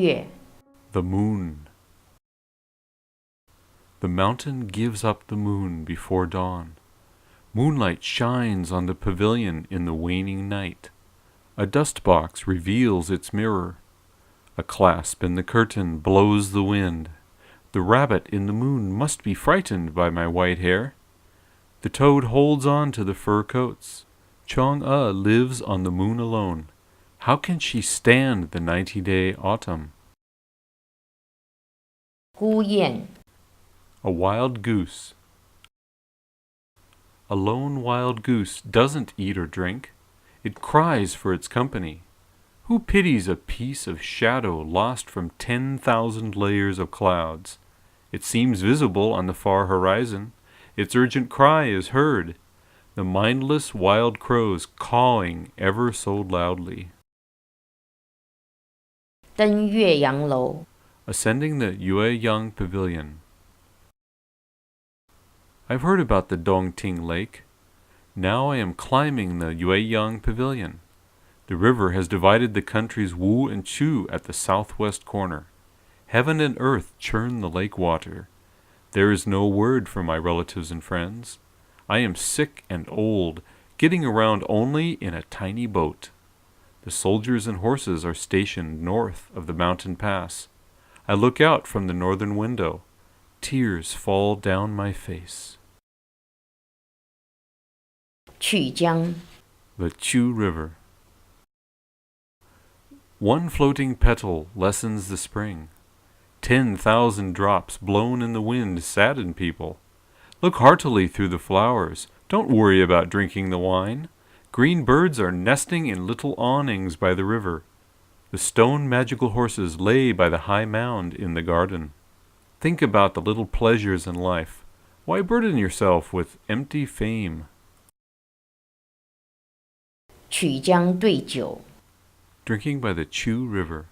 月 The moon. The mountain gives up the moon before dawn. Moonlight shines on the pavilion in the waning night. A dust box reveals its mirror. A clasp in the curtain blows the wind. The rabbit in the moon must be frightened by my white hair. The toad holds on to the fur coats. Chong-e lives on the moon alone. How can she stand the 90-day autumn? 孤雁 A wild goose. A lone wild goose doesn't eat or drink. It cries for its company. Who pities a piece of shadow lost from 10,000 layers of clouds? It seems visible on the far horizon. Its urgent cry is heard. The mindless wild crows cawing ever so loudly. 登岳阳楼 Ascending the Yueyang Pavilion. I've heard about the Dongting Lake. Now I am climbing the Yueyang Pavilion. The river has divided the countries Wu and Chu at the southwest corner. Heaven and earth churn the lake water. There is no word from my relatives and friends. I am sick and old, getting around only in a tiny boat. The soldiers and horses are stationed north of the mountain pass. I look out from the northern window. Tears fall down my face. 曲江 The Chu River. One floating petal lessens the spring. 10,000 drops blown in the wind sadden people. Look heartily through the flowers. Don't worry about drinking the wine. Green birds are nesting in little awnings by the river. The stone magical horses lay by the high mound in the garden. Think about the little pleasures in life. Why burden yourself with empty fame? 曲江对酒 Drinking by the Chu River.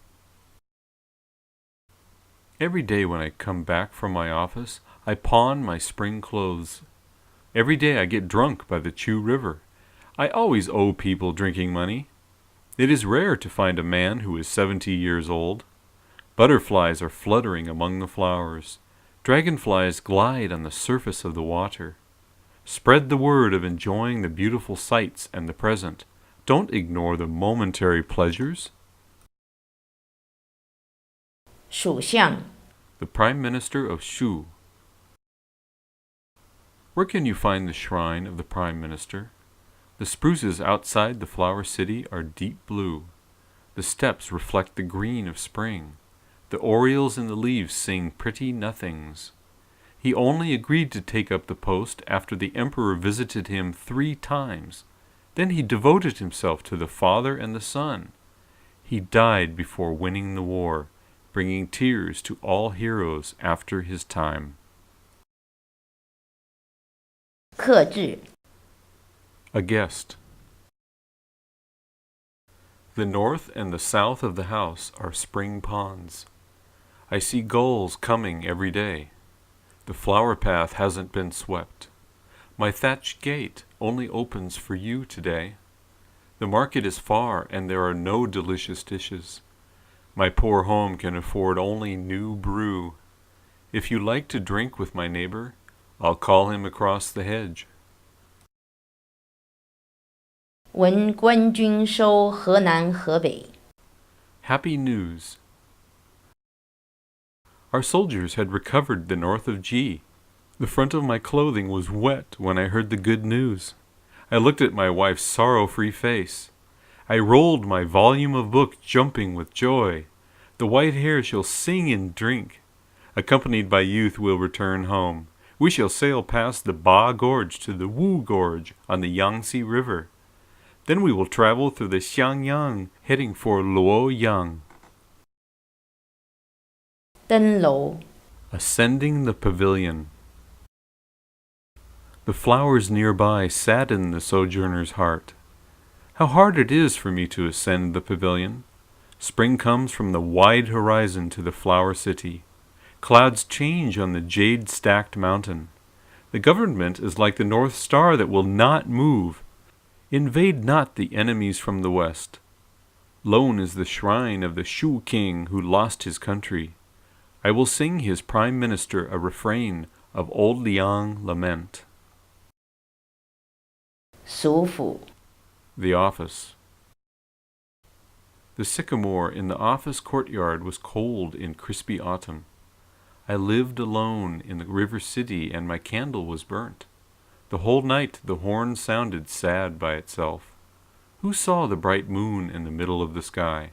Every day when I come back from my office, I pawn my spring clothes. Every day I get drunk by the Chu River. I always owe people drinking money. It is rare to find a man who is 70 years old. Butterflies are fluttering among the flowers. Dragonflies glide on the surface of the water. Spread the word of enjoying the beautiful sights and the present. Don't ignore the momentary pleasures. 蜀相 The Prime Minister of Shu. Where can you find the shrine of the Prime Minister? The spruces outside the flower city are deep blue. The steps reflect the green of spring. The orioles in the leaves sing pretty nothings. He only agreed to take up the post after the emperor visited him 3 times. Then he devoted himself to the father and the son. He died before winning the war, bringing tears to all heroes after his time. 克制 A guest. The north and the south of the house are spring ponds. I see gulls coming every day. The flower path hasn't been swept. My thatched gate only opens for you today. The market is far and there are no delicious dishes. My poor home can afford only new brew. If you like to drink with my neighbor, I'll call him across the hedge. 闻官军收河南河北 Happy news. Our soldiers had recovered the north of Ji. The front of my clothing was wet when I heard the good news. I looked at my wife's sorrow-free face. I rolled my volume of books, jumping with joy. The white hare shall sing and drink. Accompanied by youth, we'll return home. We shall sail past the Ba Gorge to the Wu Gorge on the Yangtze River. Then we will travel through the Xiangyang, heading for Luoyang. 登楼 Ascending the pavilion. The flowers nearby sadden the sojourner's heart. How hard it is for me to ascend the pavilion. Spring comes from the wide horizon to the flower city. Clouds change on the jade-stacked mountain. The government is like the North Star that will not move. Invade not the enemies from the west. Lone is the shrine of the Shu king who lost his country. I will sing his prime minister a refrain of old Liang lament. 俗府 The office. The sycamore in the office courtyard was cold in crispy autumn. I lived alone in the river city, and my candle was burnt. The whole night the horn sounded sad by itself. Who saw the bright moon in the middle of the sky?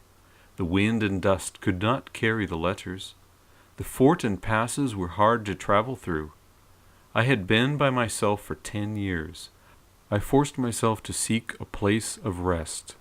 The wind and dust could not carry the letters. The fort and passes were hard to travel through. I had been by myself for 10 years. I forced myself to seek a place of rest.